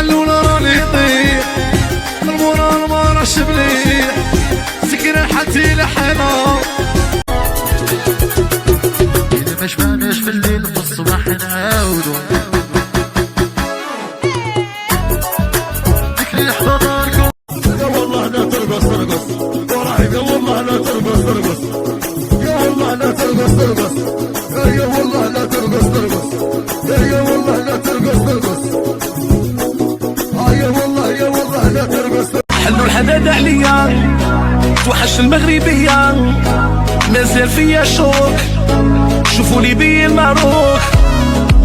خلونا راني نطيح المورال ما راش مليح سكرة حتي لحنا إذا ما شبعناش في الليل في الصباح نعاودو ذكري حضاركم. يا والله لا ترقص ترقص وراي يا والله لا ترقص ترقص يا والله لا ترقص ترقص يا والله لا ترقص ترقص يا والله لا ترقص ترقص يا والله يا والله لا ترقص. حلوا الحداد عليا توحش المغربية مازال فيا شوك شوفوا لي بي الماروك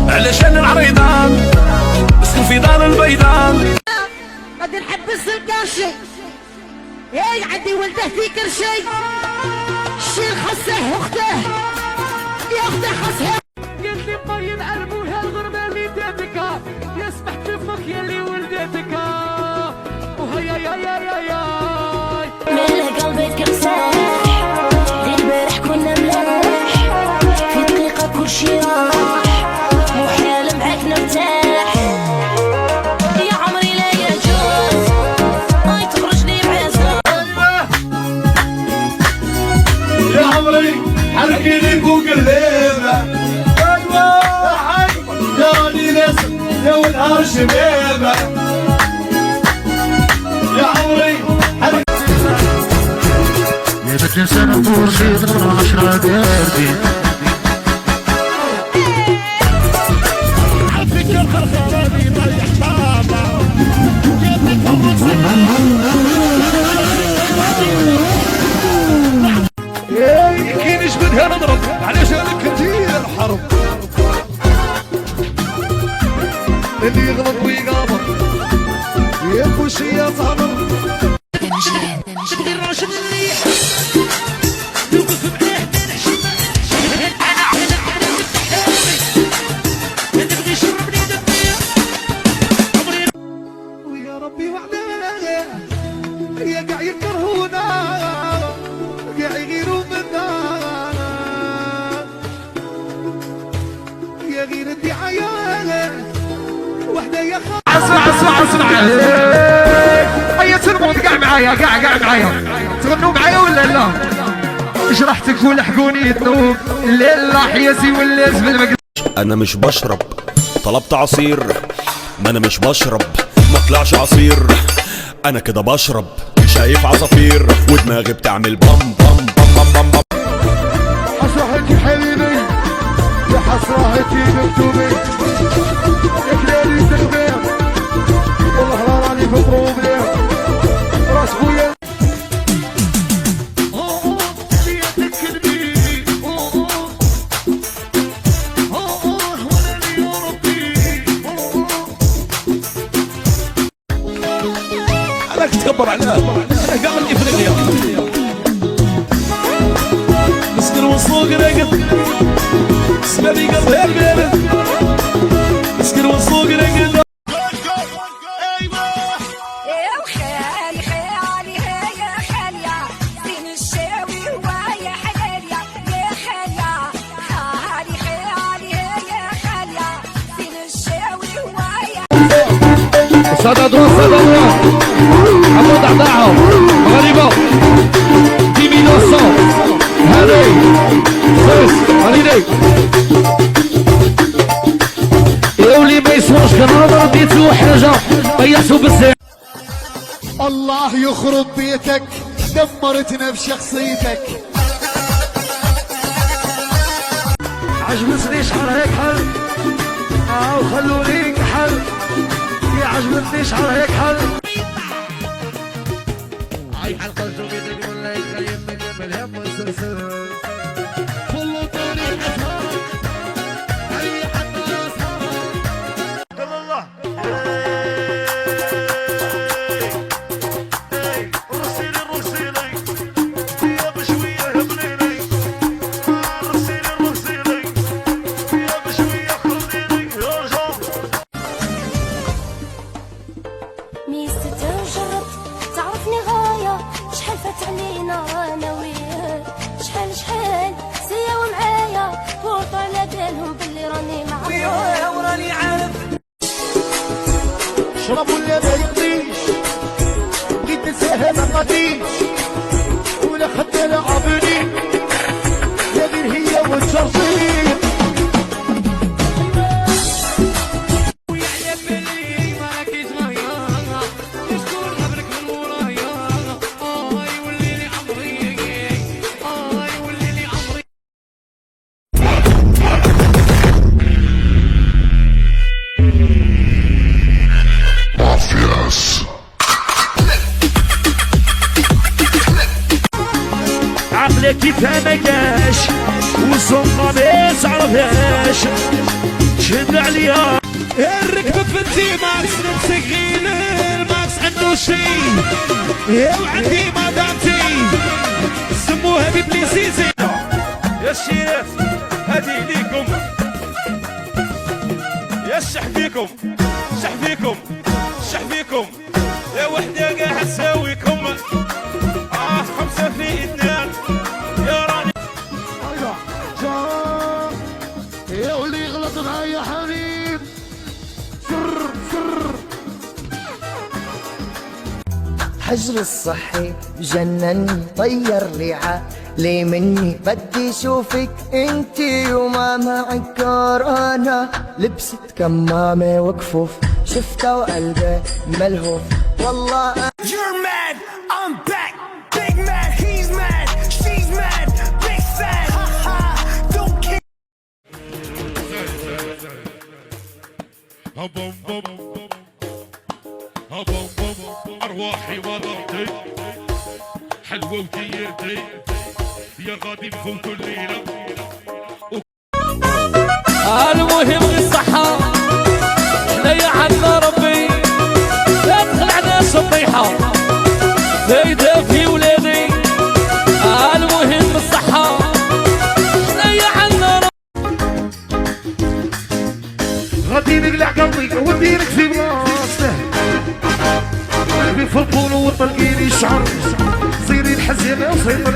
علشان العريضة اسكن في دار البيضاء غادي نحبس الكرشي ياي عندي ولده في كرشي الشير خاصه اخته يا اخته خاصها قلت لي باغي نعرفوها الغربه اللي داتك يا سمحت فيك يا اللي ولدتك وهيا يا يا يا يا ماله قلبك مساح غير البارح كنا ملاح في دقيقه كلشي راح وحال معاك نرتاح يا عمري لا يجوز ما تخرجني بعزة يا عمري حركي لي وقلبه يا راني ناسم يا والنهار شبابه يا عمري يا بنت انسان فرشي ضرب 10 دردي عالفكر خرخراني ضيع بابا كي نجبدها نضرب علاش انا كثير حرب اللي يغلط ويقابر يبوش يا صابر دير راشد اللي يوقف مليح نبغي يشربني دمي ويا ربي وعلاه يا قاع يكرهونا قاع يغيروا منا يا غير الدعايات وحده يا اسمع اي ترمون قاع معايا قاع معايا تغنوا معايا ولا لا؟ ايش راح تكون لحقوني يذنوب الليل حياتي والليل في المقدس. انا مش بشرب طلبت عصير ما انا مش بشرب ما طلعش عصير انا كده بشرب شايف عصافير ودماغي بتعمل بام بام بام بام بام. حسرتي حبيبي يا حسرتي مكتوبي يا كلالي تخبير والله لا راني في بروبليم راس خويا عليك تكبر عليها قبل افريقيا مسكر والسوق رقد اسمعني قلبي يا البيبي مسكر والسوق رقد صددوا حمود عطاهم غريبة تيمي نوصو هالي سوس هاليدي يا ولي ما يسواش كان انا رديتو حاجة طيحتو بالزين. الله يخرب بيتك دمرتنا بشخصيتك عجبتني شحال هيك حل وخلوني كحل عجبتني شعر هيك حل هاي حلقة جديدة ولا يخلينا نكمل هم مسلسل كله طريقتها هي حتى اصحاب قال الله رسيلي يا بشوية هبليلي رسيلي يا بشوية خليلي يا رجال نشرب ولا ما يقضيش بغيت نساها ما قادريش ولا حتى لعبني يا غير هي والجرجير عقلك كيف ما كاش والزنقة ما تعرفهاش شد عليها الركبة بنتي ماكس نمسك غير الماكس عنده شي وعندي مدامتي سموها ببليسيزي يا الشيرات هذه ليكم يا الشحفيكم شحفيكم شحفيكم يا وحدة قاعد تساويكم 5 في 2 يا راني يا ولي غلط معايا حبيب سر حجر الصحي جنني طير لي عقلي مني بدي شوفك انتي وما معك كورونا لبست كمامة وكفوف شفتها وقلبي ملهوف والله You're mad, I'm back. Big mad, he's mad, she's mad, big fat. Ha ha, don't care. هبم بم هبم بم أرواحي وضغطي حلوة وتيرتي يا غادي نفوت الليلة المهم الصحة لي عنا ربي لا تخلعنا صبيحة زايدة في ولادي المهم الصحة لي عنا ربي غادي نقلع قلبي ونديرك في بلاصته قلبي في البول وطلقيني الشعر صيري الحزينة وصير